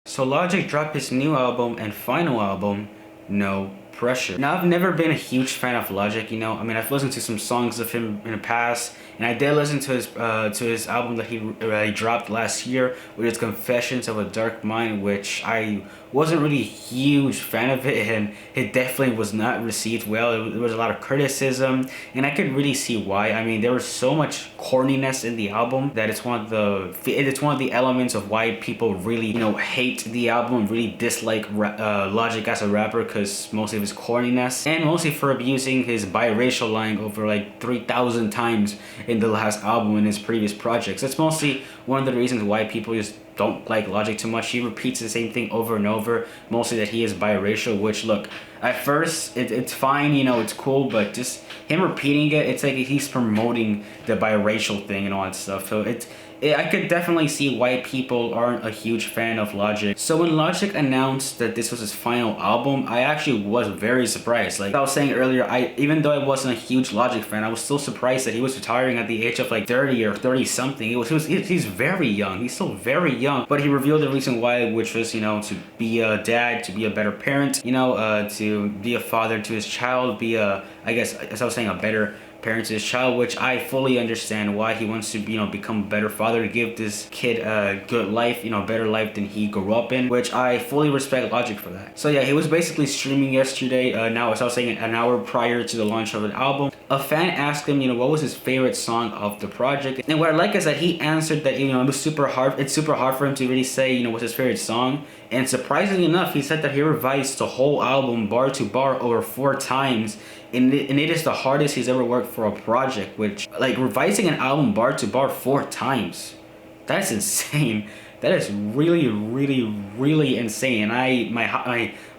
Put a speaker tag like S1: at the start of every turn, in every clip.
S1: So Logic dropped his new album and final album, No Pressure. Now, I've never been a huge fan of Logic, you know. I mean, I've listened to some songs of him in the past, and I did listen to his album that he dropped last year, which is Confessions of a Dark Mind, which I wasn't really a huge fan of it, and it definitely was not received well. There was a lot of criticism, and I could really see why. I mean, there was so much corniness in the album that it's one of the elements of why people really, you know, hate the album, really dislike Logic as a rapper, because mostly of his corniness, and mostly for abusing his biracial line over like 3,000 times in the last album and his previous projects. That's mostly one of the reasons why people just don't like Logic too much. He repeats the same thing over and over, mostly that he is biracial, which, look, at first it's fine, you know, it's cool, but just him repeating it's like he's promoting the biracial thing and all that stuff. So I could definitely see why people aren't a huge fan of Logic. So when Logic announced that this was his final album, I actually was very surprised. Like I was saying earlier, even though I wasn't a huge Logic fan, I was still surprised that he was retiring at the age of like 30 or 30 something. He's very young. He's still very young. But he revealed the reason why, which was, you know, to be a dad, to be a better parent, you know, to be a father to his child, be a, I guess, as I was saying, a better parent to his child, which I fully understand why he wants to, you know, become a better father, to give this kid a good life, you know, a better life than he grew up in, which I fully respect Logic for that. So yeah, he was basically streaming yesterday, now as I was saying, an hour prior to the launch of the album. A fan asked him, you know, what was his favorite song of the project, and what I like is that he answered that, you know, it's super hard for him to really say, you know, what's his favorite song. And surprisingly enough, he said that he revised the whole album bar to bar over 4 times, and it is the hardest he's ever worked for a project, which, like, revising an album bar to bar 4 times, that's insane. That is really, really, really insane. And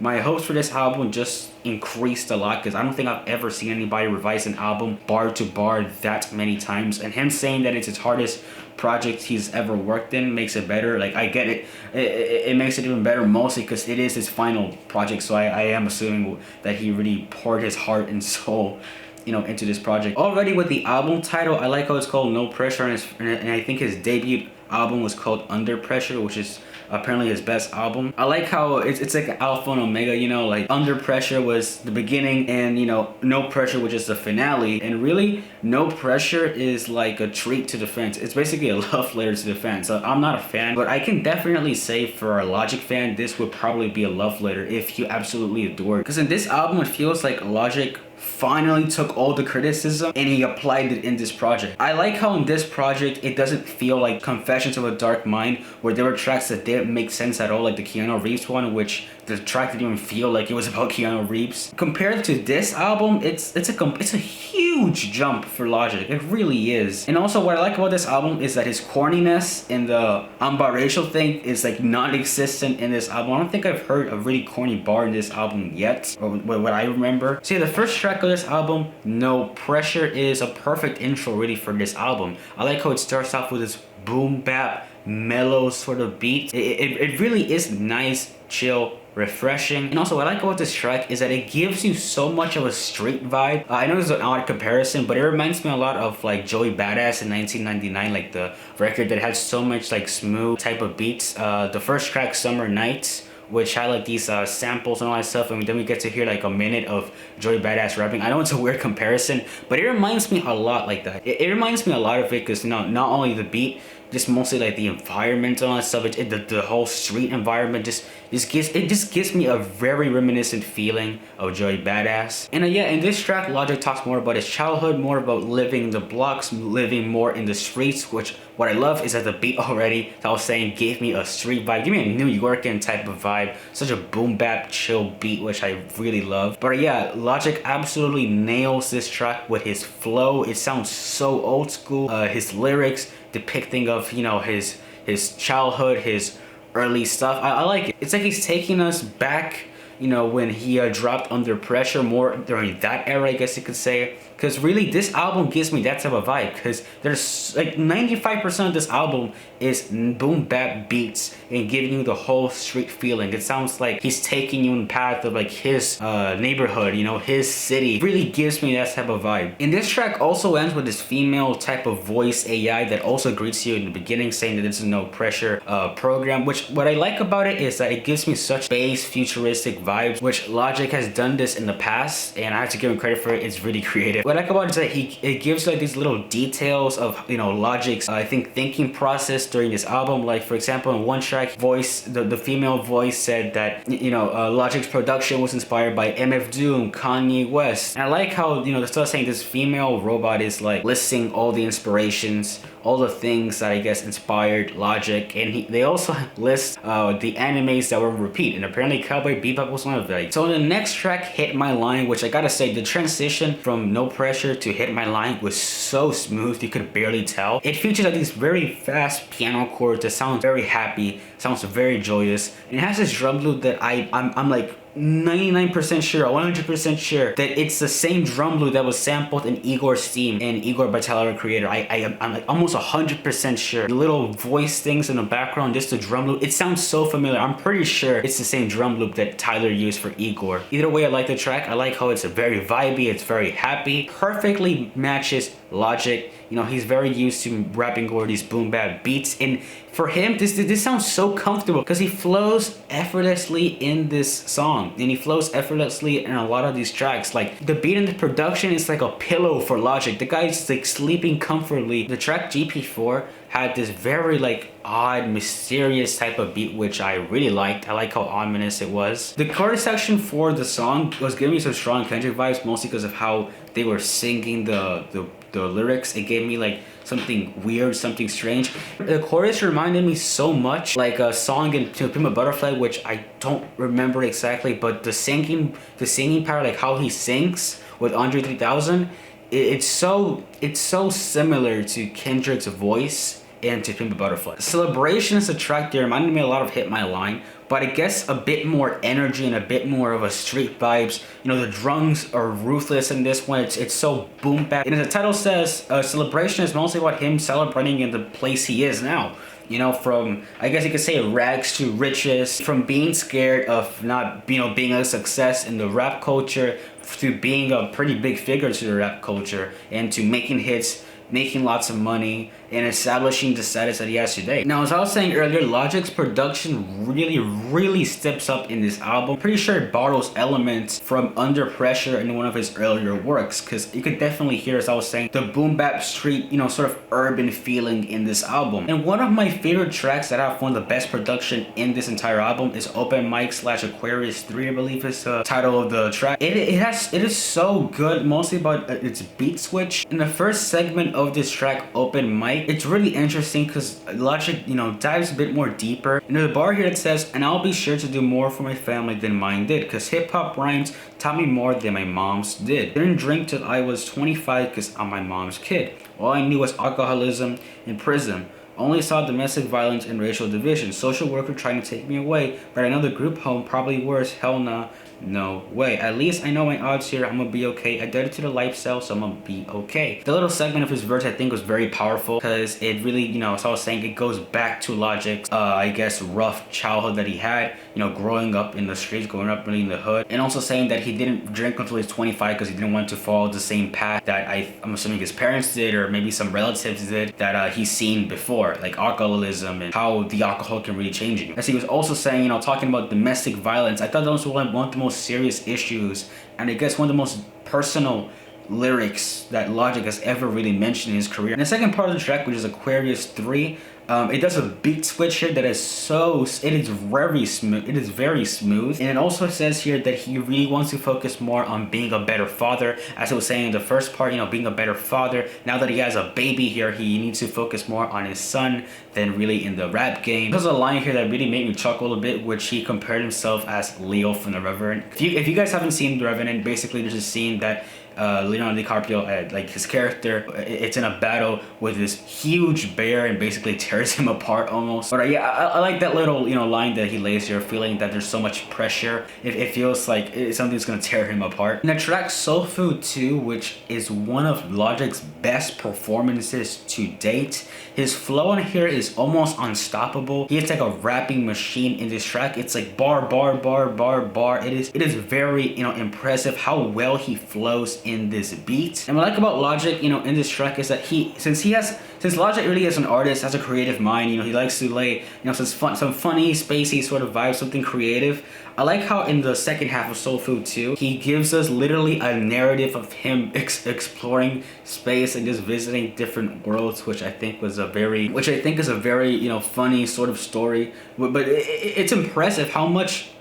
S1: my hopes for this album just increased a lot, because I don't think I've ever seen anybody revise an album bar to bar that many times. And him saying that it's his hardest project he's ever worked in makes it better. Like, I get it. It makes it even better, mostly because it is his final project. So I am assuming that he really poured his heart and soul, you know, into this project. Already with the album title, I like how it's called No Pressure, and I think his debut album was called Under Pressure, which is apparently his best album. I like how it's like alpha and omega, you know, like Under Pressure was the beginning, and, you know, No Pressure, which is the finale. And really, No Pressure is like a treat to the fans. It's basically a love letter to the fans. So I'm not a fan, but I can definitely say for a Logic fan, this would probably be a love letter if you absolutely adore it. Because in this album, it feels like Logic finally took all the criticism and he applied it in this project. I like how in this project it doesn't feel like Confessions of a Dark Mind, where there were tracks that didn't make sense at all, like the Keanu Reeves one, which the track didn't even feel like it was about Keanu Reeves. Compared to this album, it's a huge jump for Logic. It really is. And also what I like about this album is that his corniness and the biracial thing is like non-existent in this album. I don't think I've heard a really corny bar in this album yet, or what I remember. So yeah, the first track of this album, No Pressure, is a perfect intro really for this album. I like how it starts off with this boom bap mellow sort of beat. It really is nice, chill, refreshing. And also what I like about this track is that it gives you so much of a street vibe. I know it's an odd comparison, but it reminds me a lot of like Joey Badass in 1999, like the record that had so much like smooth type of beats. The first track, Summer Nights, which had like these samples and all that stuff, and then we get to hear like a minute of Joey Badass rapping. I know it's a weird comparison, but it reminds me a lot like that. It reminds me a lot of it, because, you know, not only the beat, just mostly like the environment and all that stuff. The whole street environment just gives me a very reminiscent feeling of Joey Badass. And yeah, in this track, Logic talks more about his childhood, more about living in the blocks, living more in the streets, which what I love is that the beat already, that I was saying, gave me a street vibe, give me a New Yorker type of vibe, such a boom bap chill beat, which I really love. But yeah, Logic absolutely nails this track with his flow. It sounds so old school. His lyrics depicting of, you know, his childhood, his early stuff. I like it. It's like he's taking us back, you know, when he dropped Under Pressure, more during that era, I guess you could say, because really this album gives me that type of vibe, because there's like 95% of this album is boom bap beats and giving you the whole street feeling. It sounds like he's taking you in the path of like his neighborhood, you know, his city. It really gives me that type of vibe. And this track also ends with this female type of voice AI that also greets you in the beginning, saying that this is no pressure program, which what I like about it is that it gives me such bass futuristic vibes, which Logic has done this in the past, and I have to give him credit for it. It's really creative. What I like about it is that it gives like these little details of, you know, Logic's I think thinking process during this album. Like for example, in one track, the female voice said that, you know, Logic's production was inspired by MF Doom, Kanye West. And I like how, you know, they're still saying this female robot is like listing all the inspirations, all the things that I guess inspired Logic, and they also list the animes that were repeat, and apparently Cowboy Bebop was one of them. So the next track, Hit My Line, which I gotta say, the transition from No Pressure to Hit My Line was so smooth, you could barely tell. It features like these very fast piano chords that sound very happy, sounds very joyous, and it has this drum loop that I'm like 99% sure, 100% sure that it's the same drum loop that was sampled in Igor's theme and Igor by Tyler, the Creator. I'm like almost 100% sure. The little voice things in the background, just the drum loop, it sounds so familiar. I'm pretty sure it's the same drum loop that Tyler used for Igor. Either way, I like the track. I like how it's very vibey, it's very happy, perfectly matches Logic. You know, he's very used to rapping over these boom bap beats, and for him this sounds so comfortable because he flows effortlessly in this song, and he flows effortlessly in a lot of these tracks. Like the beat and the production is like a pillow for Logic. The guy's like sleeping comfortably. The track GP4 had this very like odd, mysterious type of beat, which I really liked. I like how ominous it was. The chorus section for the song was giving me some strong Kendrick vibes, mostly because of how they were singing the lyrics. It gave me like something weird, something strange. The chorus reminded me so much like a song in To Pimp a Butterfly, which I don't remember exactly, but the singing part, like how he sings with Andre 3000, it's so similar to Kendrick's voice and To Pimp a Butterfly. Celebration is a track that reminded me a lot of Hit My Line, but I guess a bit more energy and a bit more of a street vibes. You know, the drums are ruthless in this one. It's so boom bap. And as the title says, Celebration is mostly about him celebrating in the place he is now. You know, from, I guess you could say, rags to riches, from being scared of not, you know, being a success in the rap culture, to being a pretty big figure to the rap culture, and to making hits, making lots of money, and establishing the status that he has today. Now, as I was saying earlier, Logic's production really steps up in this album. Pretty sure it borrows elements from Under Pressure in one of his earlier works, because you could definitely hear, as I was saying, the boom bap street, you know, sort of urban feeling in this album. And one of my favorite tracks that have one of the best production in this entire album is Open Mic /AquariusIII, I believe is the title of the track. It is so good, mostly about its beat switch. In the first segment of this track, Open Mic, it's really interesting because Logic, you know, dives a bit more deeper. And there's a bar here that says, and I'll be sure to do more for my family than mine did, because hip-hop rhymes taught me more than my mom's did. Didn't drink till I was 25 because I'm my mom's kid. All I knew was alcoholism and prison. Only saw domestic violence and racial division. Social worker trying to take me away, but another group home, probably worse. Hell nah. No way. At least I know my odds here. I'm gonna be okay. I did it to the lifestyle, so I'm gonna be okay. The little segment of his verse I think was very powerful because it really, you know, as I was saying, it goes back to Logic's, I guess, rough childhood that he had, you know, growing up in the streets, growing up really in the hood, and also saying that he didn't drink until he was 25 because he didn't want to follow the same path that I'm assuming his parents did, or maybe some relatives did, that he's seen before, like alcoholism and how the alcohol can really change you. As he was also saying, you know, talking about domestic violence, I thought that was one of the most serious issues, and I guess one of the most personal lyrics that Logic has ever really mentioned in his career. And the second part of the track, which is AquariusIII, it does a beat switch here that is it is very smooth. And it also says here that he really wants to focus more on being a better father. As I was saying in the first part, you know, being a better father. Now that he has a baby here, he needs to focus more on his son than really in the rap game. There's a line here that really made me chuckle a bit, which he compared himself as Leo from The Revenant. If you guys haven't seen The Revenant, basically there's a scene that Leonardo DiCaprio, like his character, it's in a battle with this huge bear and basically tears him apart almost. But yeah, I like that little, you know, line that he lays here, feeling that there's so much pressure. It feels like something's gonna tear him apart. And the track Soul Food 2, which is one of Logic's best performances to date. His flow on here is almost unstoppable. He is like a rapping machine in this track. It's like bar, bar, bar, bar, bar. It is very, you know, impressive how well he flows in this beat. And what I like about Logic, you know, in this track is that since Logic really is an artist, has a creative mind, you know, he likes to lay, you know, some funny, spacey sort of vibe, something creative. I like how in the second half of Soul Food 2, he gives us literally a narrative of him exploring space and just visiting different worlds, which I think is a very, you know, funny sort of story. But it's impressive how much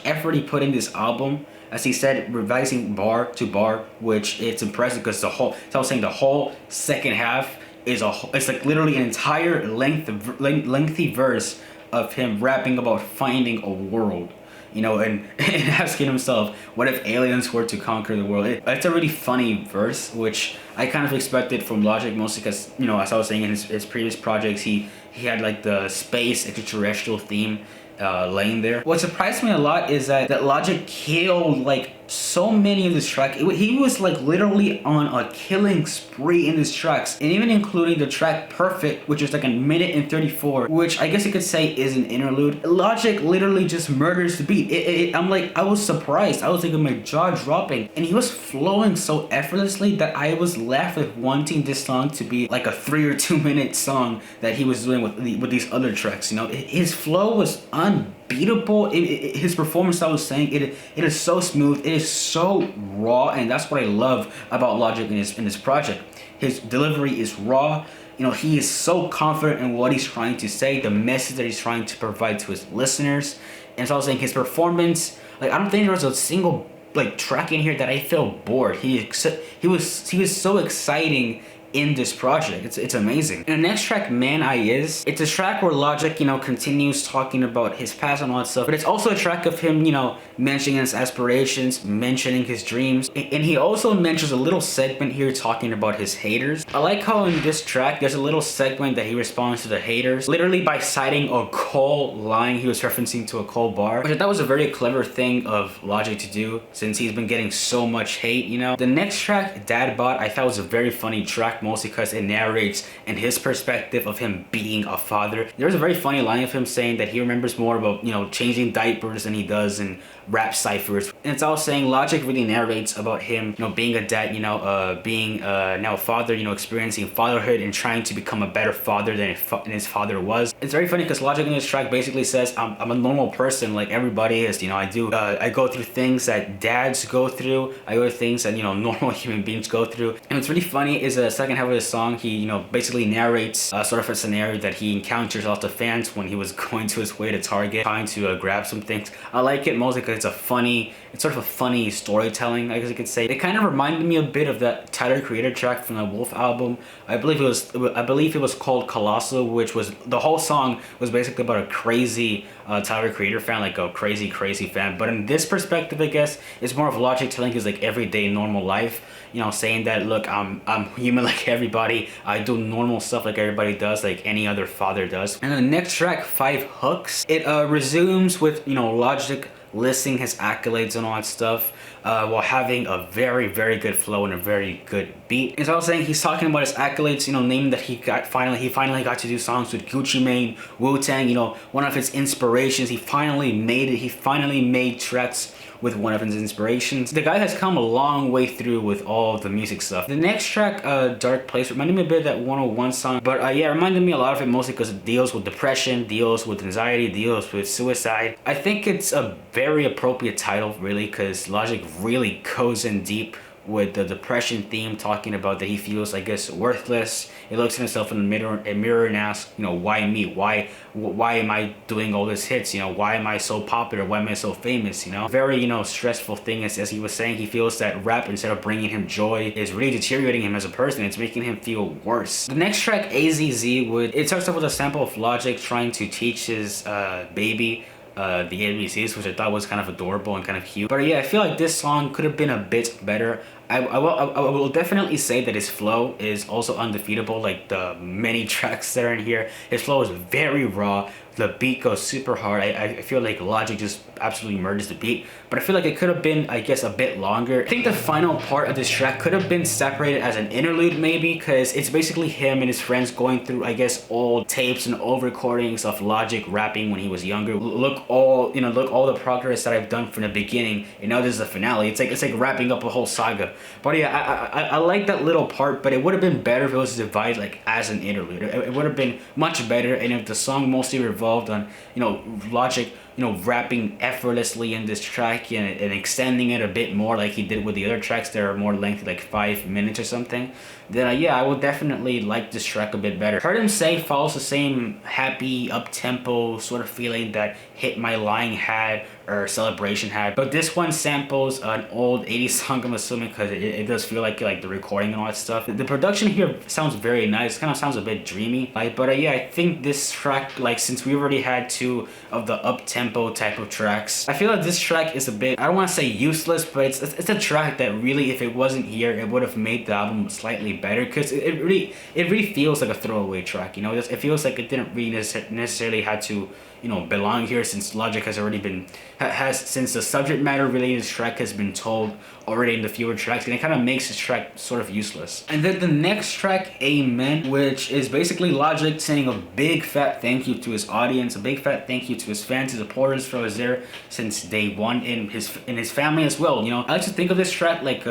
S1: effort he put in this album. As he said, revising bar to bar, which it's impressive because the whole second half is it's like literally an entire lengthy verse of him rapping about finding a world, you know, and asking himself, what if aliens were to conquer the world? It's a really funny verse, which I kind of expected from Logic, mostly because, you know, as I was saying in his previous projects, he had like the space extraterrestrial theme laying there. What surprised me a lot is that Logic killed like so many of this track. He was like literally on a killing spree in his tracks, and even including the track Perfect, which is like a minute and 34, which I guess you could say is an interlude. Logic literally just murders the beat. I'm like, I was surprised. I was like, my jaw dropping, and he was flowing so effortlessly that I was left with wanting this song to be like a 3 or 2 minute song that he was doing with these other tracks. You know, his flow was unbeatable. His performance, I was saying, it is so smooth, it is so raw, and that's what I love about Logic in this project. His delivery is raw. You know, he is so confident in what he's trying to say, the message that he's trying to provide to his listeners. And so I was saying, his performance, like, I don't think there was a single like track in here that I felt bored. He was so exciting in this project. It's amazing. And the next track, Man I Is, it's a track where Logic, you know, continues talking about his past and all that stuff, but it's also a track of him, you know, mentioning his aspirations, mentioning his dreams, and he also mentions a little segment here talking about his haters. I like how in this track there's a little segment that he responds to the haters literally by citing a Cole line. He was referencing to a Cole bar, which I thought was a very clever thing of Logic to do since he's been getting so much hate, you know. The next track, Dadbod, I thought was a very funny track, mostly because it narrates in his perspective of him being a father. There's a very funny line of him saying that he remembers more about, you know, changing diapers than he does in rap ciphers. And it's all saying Logic really narrates about him, you know, being a dad, you know, being now a father, you know, experiencing fatherhood and trying to become a better father than his father was. It's very funny because Logic in this track basically says, I'm a normal person like everybody is, you know, I go through things that dads go through, I go through things that, you know, normal human beings go through. And what's really funny is the second half of the song, he, you know, basically narrates sort of a scenario that he encounters off the fans when he was going to his way to Target trying to grab some things. I like it mostly because it's sort of a funny storytelling, I guess you could say. It kind of reminded me a bit of that Tyler Creator track from the Wolf album. I believe it was called Colossal, which was, the whole song was basically about a crazy Tyler Creator fan, like a crazy fan. But in this perspective, I guess it's more of Logic telling his like everyday normal life, you know, saying that, look, I'm human like everybody, I do normal stuff like everybody does, like any other father does. And then the next track, 5 Hooks, it resumes with, you know, Logic listing his accolades and all that stuff, while having a very good flow and a very good beat. And so I was saying, he's talking about his accolades, you know, naming that he finally got to do songs with Gucci Mane, Wu-Tang, you know, one of his inspirations. He finally made it. He finally made tracks with one of his inspirations. The guy has come a long way through with all the music stuff. The next track, Dark Place, reminded me a bit of that 101 song, but yeah, it reminded me a lot of it mostly because it deals with depression, deals with anxiety, deals with suicide. I think it's a very appropriate title, really, because Logic really goes in deep with the depression theme, talking about that he feels, I guess, worthless. He looks at himself in the mirror and asks, you know, why me? Why am I doing all these hits? You know, why am I so popular? Why am I so famous? You know, very, you know, stressful thing. As he was saying, he feels that rap, instead of bringing him joy, is really deteriorating him as a person. It's making him feel worse. The next track, AZZ, it starts off with a sample of Logic trying to teach his baby the ABCs, which I thought was kind of adorable and kind of cute. But yeah, I feel like this song could have been a bit better. I will definitely say that his flow is also undefeatable. Like the many tracks that are in here, his flow is very raw. The beat goes super hard. I feel like Logic just absolutely murders the beat, but I feel like it could have been, I guess, a bit longer. I think the final part of this track could have been separated as an interlude maybe, because it's basically him and his friends going through, I guess, old tapes and old recordings of Logic rapping when he was younger. Look all the progress that I've done from the beginning, and now this is the finale. It's like wrapping up a whole saga. But yeah, I like that little part, but it would have been better if it was divided like as an interlude. It would have been much better, and if the song mostly revolved on, Logic, rapping effortlessly in this track and extending it a bit more like he did with the other tracks that are more lengthy, like 5 minutes or something, then yeah, I would definitely like this track a bit better. Heard Him Say follows the same happy, up-tempo sort of feeling that Hit My Line had or Celebration had, but this one samples an old 80s song, I'm assuming, because it does feel like the recording and all that stuff. The production here sounds very nice, kind of sounds a bit dreamy, but yeah, I think this track, like, since we already had two of the up-tempo type of tracks, I feel like this track is a bit, I don't want to say useless, but it's a track that really, if it wasn't here, it would have made the album slightly better, because it really feels like a throwaway track, it feels like it didn't really necessarily had to belong here, since Logic has already been since the subject matter related to this track has been told already in the fewer tracks, and it kind of makes this track sort of useless. And then the next track, Amen, which is basically Logic saying a big fat thank you to his audience, a big fat thank you to his fans, his supporters for was there since day one, in his family as well. I like to think of this track like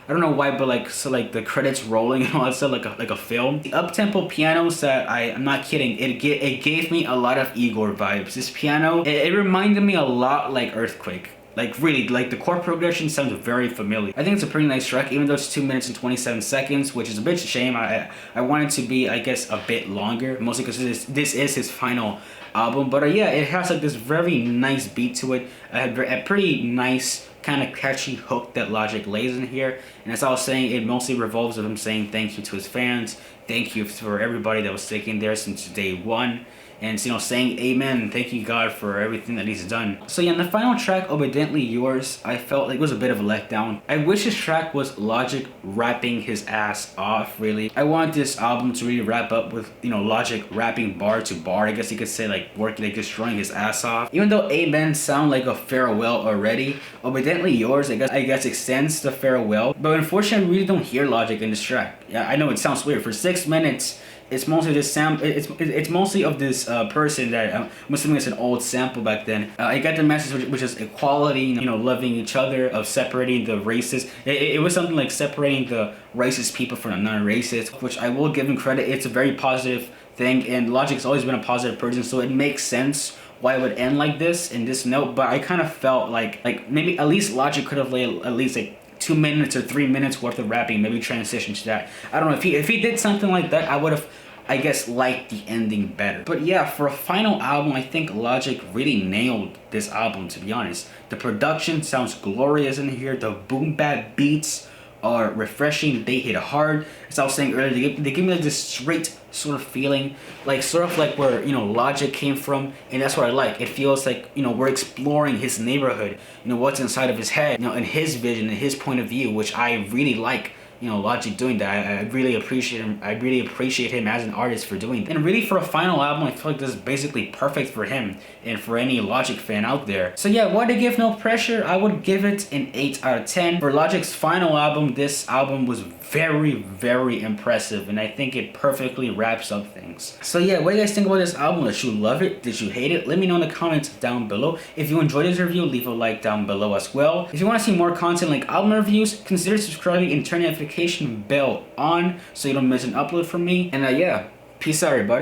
S1: I don't know why, but like the credits rolling and all that stuff, like a film. The up-tempo pianos that I'm not kidding, it gave me a lot of Igor vibes. This piano, it reminded me a lot like Earthquake. Like really, like the chord progression sounds very familiar. I think it's a pretty nice track, even though it's 2 minutes and 27 seconds, which is a bit of a shame. I want it to be, I guess, a bit longer, mostly because this is his final album. But yeah, it has like this very nice beat to it, a pretty nice kind of catchy hook that Logic lays in here. And as I was saying, it mostly revolves of him saying thank you to his fans, thank you for everybody that was sticking there since day one, and saying amen, thanking God for everything that he's done. So yeah, in the final track, Obediently Yours, I felt like it was a bit of a letdown. I wish this track was Logic rapping his ass off, really. I want this album to really wrap up with, Logic rapping bar to bar, I guess you could say, like destroying his ass off. Even though Amen sound like a farewell already, Obediently Yours, I guess extends the farewell. But unfortunately, I really don't hear Logic in this track. Yeah, I know it sounds weird. For 6 minutes, it's mostly this sample. It's mostly of this person that I'm assuming it's an old sample back then. I got the message, which is equality, loving each other, of separating the races. It was something like separating the racist people from the non-racist, which I will give him credit. It's a very positive thing, and Logic's always been a positive person, so it makes sense why it would end like this in this note. But I kind of felt like maybe at least Logic could have laid at least like 2 minutes or 3 minutes worth of rapping, maybe transition to that. I don't know, if he did something like that, I would have, I guess, liked the ending better. But yeah, for a final album, I think Logic really nailed this album, to be honest. The production sounds glorious in here. The boom bap beats are refreshing. They hit hard. As I was saying earlier, they give me like this straight sort of feeling, like sort of like where Logic came from, and that's what I like. It feels like we're exploring his neighborhood, what's inside of his head, and his vision and his point of view, which I really like. Logic doing that. I really appreciate him. I really appreciate him as an artist for doing that. And really, for a final album, I feel like this is basically perfect for him and for any Logic fan out there. So yeah, why to give No Pressure? I would give it an 8 out of 10. For Logic's final album, this album was very, very impressive, and I think it perfectly wraps up things. So yeah, what do you guys think about this album? Did you love it? Did you hate it? Let me know in the comments down below. If you enjoyed this review, leave a like down below as well. If you want to see more content like album reviews, consider subscribing and turn the notification bell on so you don't miss an upload from me. And yeah, peace out, everybody.